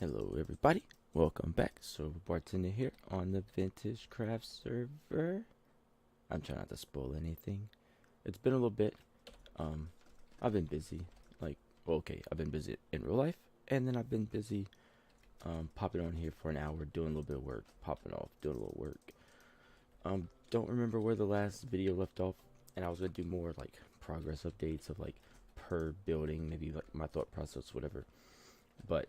Hello everybody, welcome back. SoberBartender here on the VintageCraft server. I'm trying not to spoil anything. It's been a little bit. Um, I've been busy. I've been busy in real life, and then I've been busy popping on here for an hour, doing a little bit of work, popping off, doing a little work. Don't remember where the last video left off, and I was gonna do more like progress updates of like per building, maybe like my thought process, whatever. But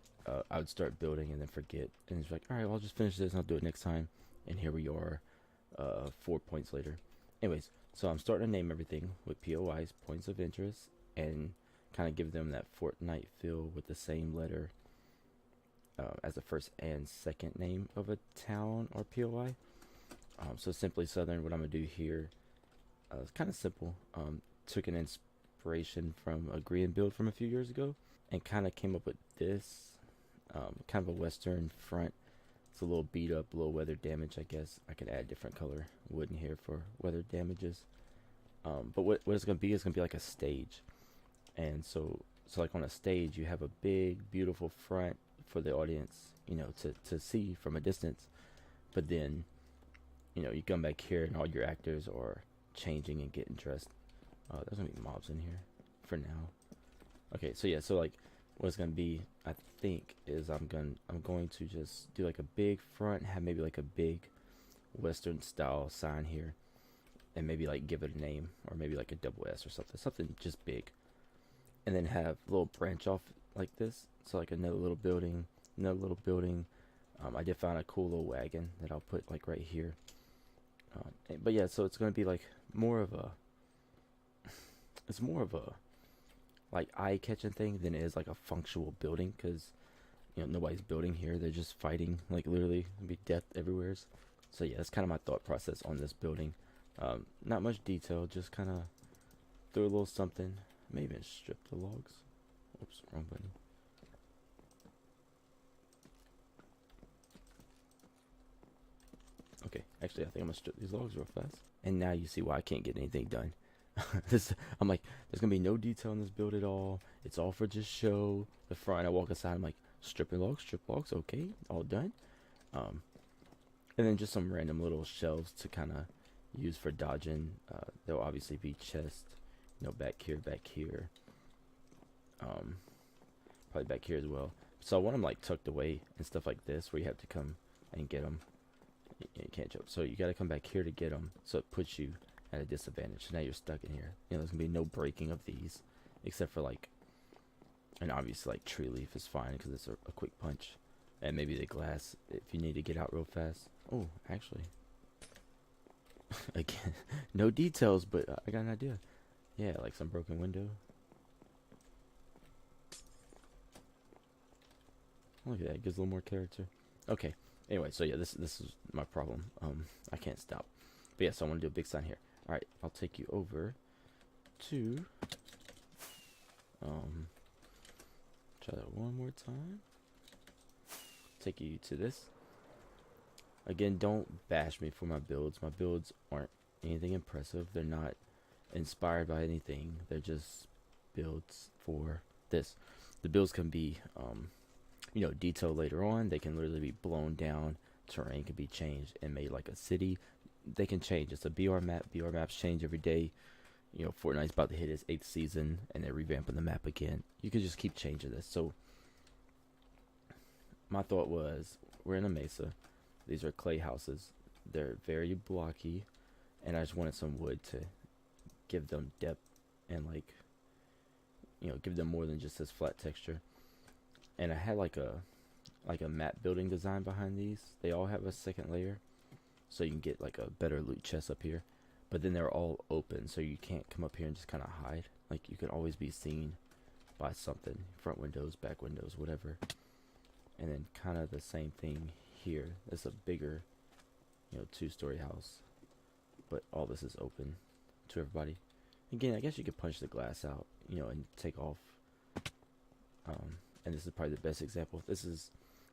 I would start building and then forget, and it's like, all right, well, I'll just finish this and I'll do it next time. And here we are, 4 points later. Anyways, so I'm starting to name everything with POIs, points of interest, and kind of give them that Fortnite feel with the same letter as the first and second name of a town or POI. So Simply Southern, what I'm gonna do here is kind of simple. Took an inspiration from a green build from a few years ago, and kind of came up with this kind of a western front. It's a little beat up, a little weather damage. I guess I could add different color wood in here for weather damages. But what it's gonna be is gonna be like a stage, and so like on a stage you have a big beautiful front for the audience, to see from a distance. But then you come back here and all your actors are changing and getting dressed. There's gonna be mobs in here for now. Okay, so yeah, so like what it's gonna be, I think, is I'm going to just do like a big front, have maybe like a big Western style sign here, and maybe like give it a name, or maybe like a double S or something just big, and then have a little branch off like this. So like another little building, another little building. I did find a cool little wagon that I'll put like right here. But yeah, so it's gonna be like more of a, it's more of a like eye-catching thing than it is like a functional building, because nobody's building here, they're just fighting, like literally be death everywhere. So yeah, that's kind of my thought process on this building. Not much detail, just kind of throw a little something, maybe even strip the logs. Oops, wrong button. Okay, actually I think I'm gonna strip these logs real fast, and now you see why I can't get anything done. I'm like, there's gonna be no detail in this build at all. It's all for just show. The front, I walk aside, I'm like, strip logs, okay, all done. And then just some random little shelves to kind of use for dodging. There'll obviously be chests, back here, probably back here as well. So I want them like tucked away and stuff like this, where you have to come and get them. You can't jump, so you got to come back here to get them. So it puts you at a disadvantage. So now you're stuck in here. There's gonna be no breaking of these, except for like, and obviously like tree leaf is fine because it's a quick punch, and maybe the glass if you need to get out real fast. Oh, actually, again, no details, but I got an idea. Yeah, like some broken window. Look at that, it gives a little more character. Okay. Anyway, so yeah, this is my problem. I can't stop. But yeah, so I want to do a big sign here. All right, I'll take you over to try that one more time. Take you to this. Again, don't bash me for my builds. My builds aren't anything impressive. They're not inspired by anything. They're just builds for this. The builds can be detailed later on. They can literally be blown down. Terrain can be changed and made like a city. They can change. It's a BR map. BR maps change every day. Fortnite's about to hit its 8th season, and they're revamping the map again. You can just keep changing this. So my thought was, we're in a mesa. These are clay houses. They're very blocky, and I just wanted some wood to give them depth and give them more than just this flat texture. And I had like a map building design behind these. They all have a second layer, so you can get like a better loot chest up here. But then they're all open, so you can't come up here and just kind of hide. Like, you can always be seen by something. Front windows, back windows, whatever. And then kind of the same thing here. It's a bigger, 2-story house. But all this is open to everybody. Again, I guess you could punch the glass out, and take off. And this is probably the best example. This is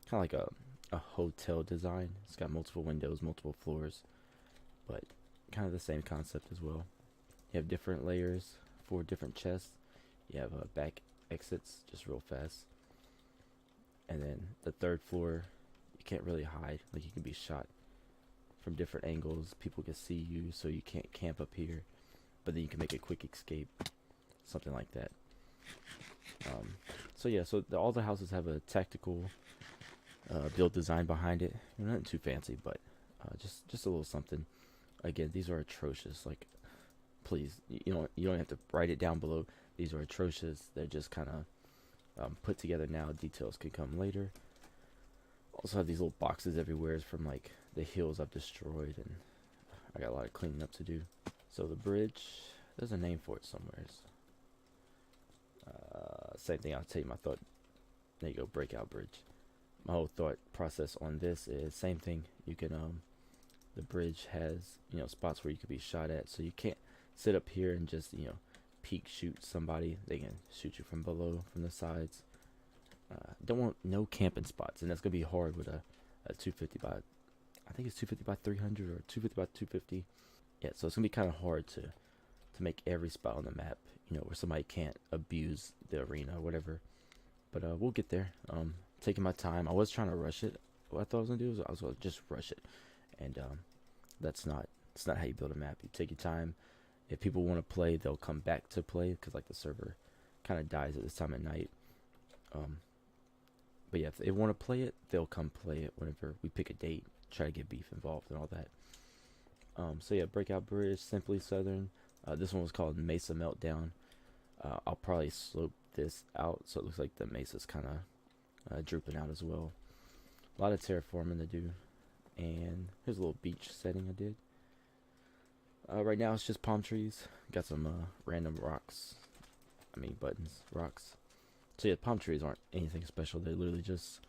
kind of like a hotel design. It's got multiple windows, multiple floors, but kind of the same concept as well. You have different layers for different chests. You have back exits, just real fast. And then the third floor, you can't really hide. Like, you can be shot from different angles. People can see you, so you can't camp up here. But then you can make a quick escape, something like that. So yeah, so all the houses have a tactical build design behind it. Nothing too fancy, but just a little something. Again, these are atrocious. Like, please, you don't have to write it down below. These are atrocious. They're just kind of put together now. Details can come later. Also have these little boxes everywhere from like the hills I've destroyed, and I got a lot of cleaning up to do. So the bridge, there's a name for it somewhere. Same thing, I'll tell you my thought. There you go, breakout bridge. My whole thought process on this is same thing. You can the bridge has spots where you could be shot at, so you can't sit up here and just peek shoot somebody. They can shoot you from below, from the sides. Don't want no camping spots, and that's gonna be hard with a 250 by, I think it's 250 by 300 or 250 by 250. Yeah, so it's gonna be kind of hard to make every spot on the map, where somebody can't abuse the arena or whatever. But we'll get there. Taking my time. I was trying to rush it. What I thought I was gonna do is I was gonna just rush it, and it's not how you build a map. You take your time. If people want to play, they'll come back to play, because like the server kind of dies at this time of night. But yeah, if they want to play it, they'll come play it whenever we pick a date. Try to get beef involved and all that. So yeah, Breakout Bridge, Simply Southern. This one was called Mesa Meltdown. I'll probably slope this out so it looks like the mesa's kind of drooping out as well. A lot of terraforming to do. And here's a little beach setting I did. Right now it's just palm trees. Got some random rocks. Buttons, rocks. So yeah, palm trees aren't anything special. They're literally just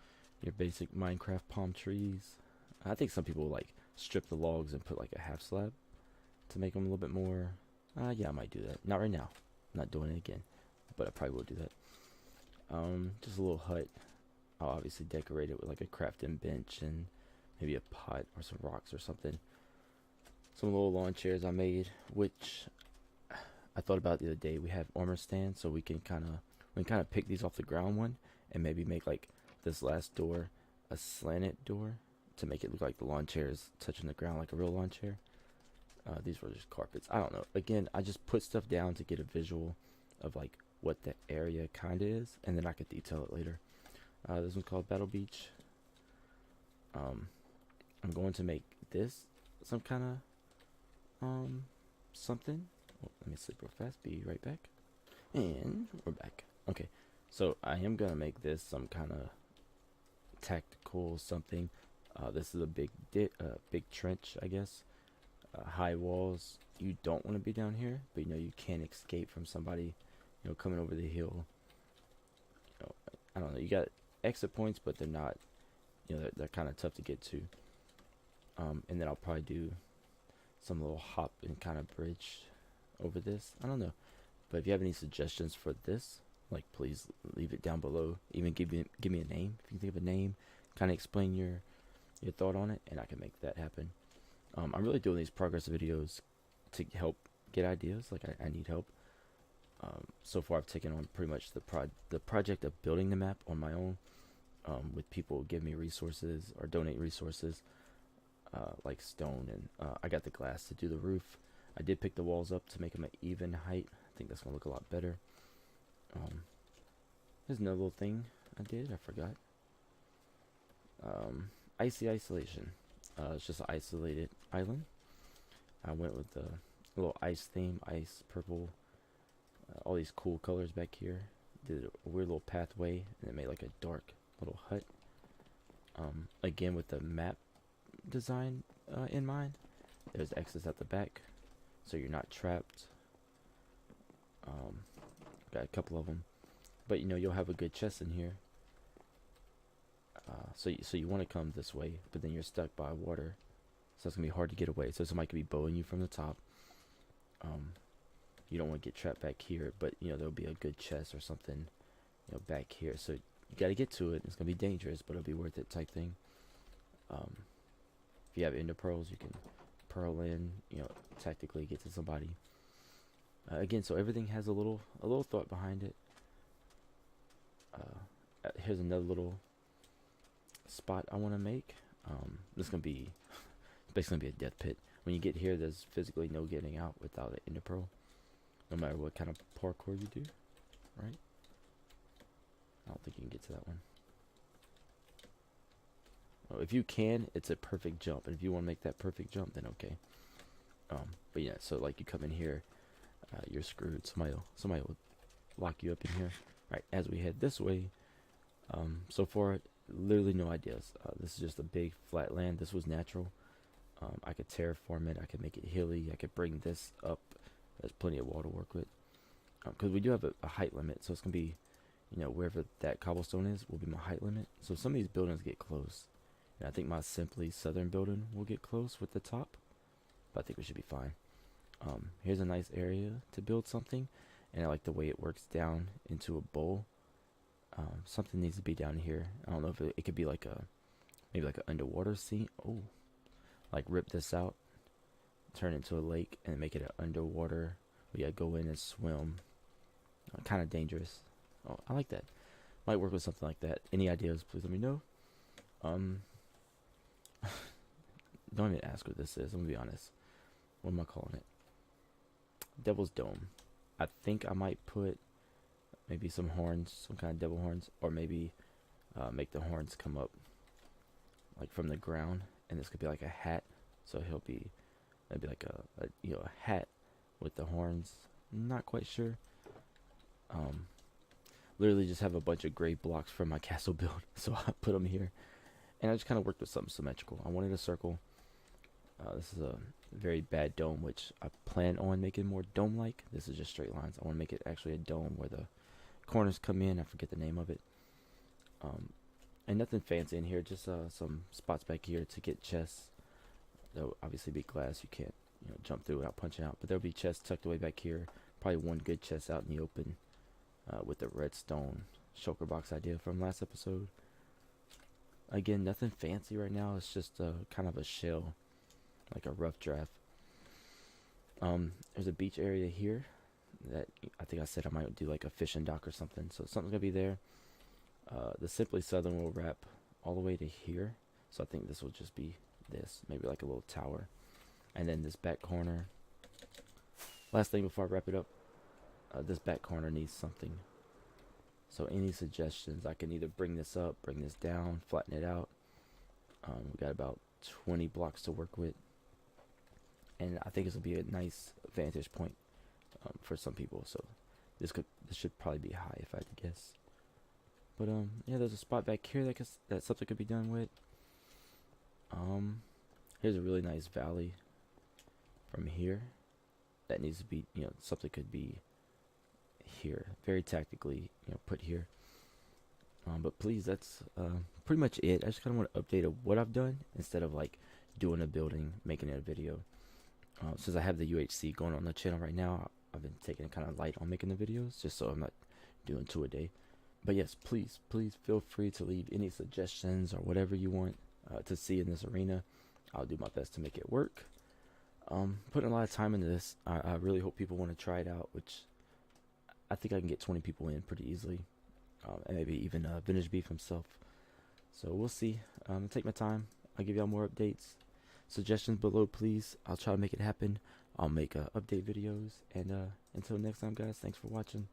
your basic Minecraft palm trees. I think some people like strip the logs and put like a half slab to make them a little bit more. Yeah, I might do that. Not right now. I'm not doing it again, but I probably will do that. Just a little hut. I'll obviously decorate it with like a crafting bench and maybe a pot or some rocks or something. Some little lawn chairs I made, which I thought about the other day. We have armor stands, so we can kind of pick these off the ground one and maybe make like this last door a slanted door to make it look like the lawn chair is touching the ground like a real lawn chair. These were just carpets. I don't know. Again, I just put stuff down to get a visual of like what the area kind of is, and then I could detail it later. This one's called Battle Beach. I'm going to make this some kind of something. Oh, let me sleep real fast. Be right back. And we're back. Okay, so I am gonna make this some kind of tactical something. This is a big trench, I guess. High walls. You don't want to be down here, but you can escape from somebody, coming over the hill. I don't know. You got exit points, but they're not. They're kind of tough to get to. And then I'll probably do some little hop and kind of bridge over this. I don't know. But if you have any suggestions for this, like, please leave it down below. Even give me a name. If you can think of a name, kind of explain your thought on it, and I can make that happen. I'm really doing these progress videos to help get ideas. Like, I need help. So far I've taken on pretty much the project of building the map on my own, with people give me resources or donate resources, like stone, and I got the glass to do the roof. I did pick the walls up to make them an even height. I think that's gonna look a lot better. There's another little thing I did. I forgot. Icy Isolation. It's just an isolated island. I went with the little ice theme, ice, purple, all these cool colors back here. Did a weird little pathway, and it made like a dark little hut. Again with the map design in mind. There's exits at the back, so you're not trapped. Got a couple of them, but you'll have a good chest in here. So you want to come this way, but then you're stuck by water, so it's gonna be hard to get away. So somebody could be bowing you from the top. You don't want to get trapped back here, but there'll be a good chest or something, back here. So you got to get to it. It's gonna be dangerous, but it'll be worth it, type thing. If you have ender pearls, you can pearl in, tactically get to somebody. Again, so everything has a little thought behind it. Here's another little spot I want to make. This is gonna be basically gonna be a death pit. When you get here, there's physically no getting out without an ender pearl, no matter what kind of parkour you do, right? I don't think you can get to that one. Oh, if you can, it's a perfect jump, and if you want to make that perfect jump, then okay. But yeah, so like you come in here, you're screwed. Somebody will lock you up in here. Right, as we head this way, so far, literally no ideas. This is just a big flat land. This was natural. I could terraform it. I could make it hilly. I could bring this up. There's plenty of wall to work with. Because we do have a height limit, so it's going to be, you know, wherever that cobblestone is will be my height limit. So some of these buildings get close. And I think my Simply Southern building will get close with the top. But I think we should be fine. Here's a nice area to build something. And I like the way it works down into a bowl. Something needs to be down here. I don't know if it could be like maybe like an underwater scene. Oh, like rip this out, turn it into a lake, and make it an underwater. We gotta go in and swim. Kind of dangerous. Oh, I like that. Might work with something like that. Any ideas? Please let me know. Don't even ask what this is. I'm gonna be honest. What am I calling it? Devil's Dome. I think I might put maybe some horns, some kind of devil horns, or maybe make the horns come up like from the ground, and this could be like a hat. So he'll be maybe like a you know, a hat with the horns. Not quite sure. Literally just have a bunch of gray blocks from my castle build, so I put them here, and I just kind of worked with something symmetrical. I wanted a circle. This is a very bad dome, which I plan on making more dome-like. This is just straight lines. I want to make it actually a dome where the corners come in. I forget the name of it. And nothing fancy in here, just some spots back here to get chests. There'll obviously be glass. You can't, you know, jump through without punching out, but there'll be chests tucked away back here. Probably one good chest out in the open with the redstone shulker box idea from last episode. Again, nothing fancy right now. It's just kind of a shell, like a rough draft. There's a beach area here that I think I said I might do like a fishing dock or something. So something's gonna be there. The Simply Southern will wrap all the way to here. So I think this will just be this, maybe like a little tower. And then this back corner. Last thing before I wrap it up, this back corner needs something. So any suggestions? I can either bring this up, bring this down, flatten it out. We got about 20 blocks to work with. And I think this will be a nice vantage point for some people. So this should probably be high if I had to guess. But yeah, there's a spot back here that something could be done with. Here's a really nice valley from here that needs to be, you know, something could be here, very tactically, you know, put here. But please, that's pretty much it. I just kind of want to update of what I've done instead of like doing a building, making it a video. Since I have the UHC going on the channel right now, I've been taking it kind of light on making the videos, just so I'm not doing 2 a day. But yes, please feel free to leave any suggestions or whatever you want to see in this arena. I'll do my best to make it work. Putting a lot of time into this. I really hope people want to try it out, which I think I can get 20 people in pretty easily. And maybe even Vintage Beef himself. So we'll see. Take my time. I'll give y'all more updates. Suggestions below, please. I'll try to make it happen. I'll make update videos. And until next time, guys, thanks for watching.